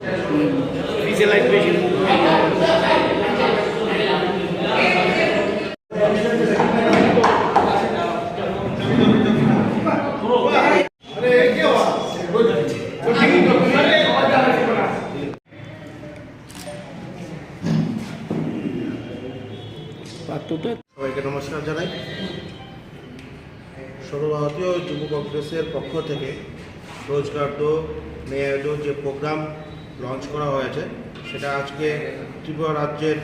Visualization. সবাইকে নমস্কার জানাই। সর্বভারতীয় যুব কংগ্রেসের পক্ষ থেকে রোজগার দো ন্যায় দো যে প্রোগ্রাম লঞ্চ করা হয়েছে, সেটা আজকে ত্রিপুরা রাজ্যের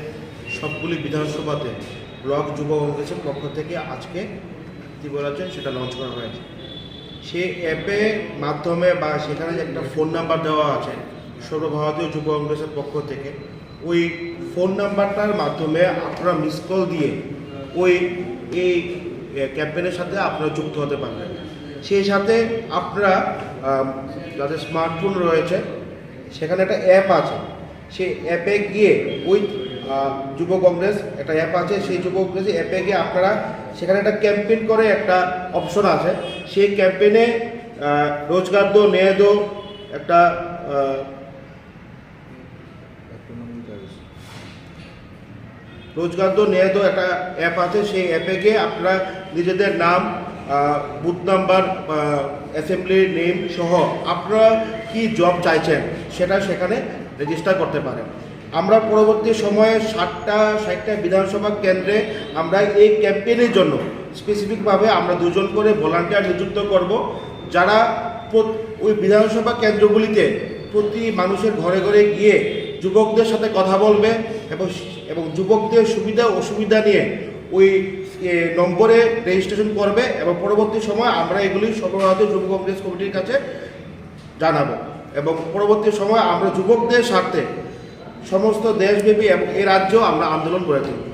সবগুলি বিধানসভাতে ব্লক যুব কংগ্রেসের পক্ষ থেকে আজকে ত্রিপুরা রাজ্যে সেটা লঞ্চ করা হয়েছে। সেই অ্যাপের মাধ্যমে বা সেখানে যে একটা ফোন নাম্বার দেওয়া আছে সর্বভারতীয় যুব কংগ্রেসের পক্ষ থেকে, ওই ফোন নাম্বারটার মাধ্যমে আপনারা মিস কল দিয়ে এই ক্যাম্পেনের সাথে আপনারা যুক্ত হতে পারবেন। সেই সাথে আপনারা যাদের স্মার্টফোন রয়েছে সেখানে একটা অ্যাপ আছে, সেই অ্যাপে গিয়ে ওই যুব কংগ্রেস একটা অ্যাপ আছে, সেই যুব কংগ্রেস অ্যাপে গিয়ে আপনারা সেখানে একটা ক্যাম্পেইন করে একটা অপশন আছে, সেই ক্যাম্পেইনে রোজগার দো ন্যায় দো একটা রোজগার দো ন্যায় দো একটা অ্যাপ আছে, সেই অ্যাপে গিয়ে আপনারা নিজেদের নাম, বুথ নাম্বার, অ্যাসেম্বলি নেম সহ আপনারা কি জব চাইছেন সেটা সেখানে রেজিস্টার করতে পারেন। আমরা পরবর্তী সময়ে 60টা বিধানসভা কেন্দ্রে আমরা এই ক্যাম্পেইনের জন্য স্পেসিফিকভাবে আমরা 2 জন করে ভলান্টিয়ার নিযুক্ত করব, যারা ওই বিধানসভা কেন্দ্রগুলিতে প্রতি মানুষের ঘরে ঘরে গিয়ে যুবকদের সাথে কথা বলবে এবং যুবকদের সুবিধা অসুবিধা নিয়ে ওই নম্বরে রেজিস্ট্রেশন করবে এবং পরবর্তী সময় আমরা এগুলি সর্বভারতীয় যুব কংগ্রেস কমিটির কাছে জানাবো এবং পরবর্তী সময় আমরা যুবকদের স্বার্থে সমস্ত দেশব্যাপী এবং এই রাজ্যেও আমরা আন্দোলন করে থাকি।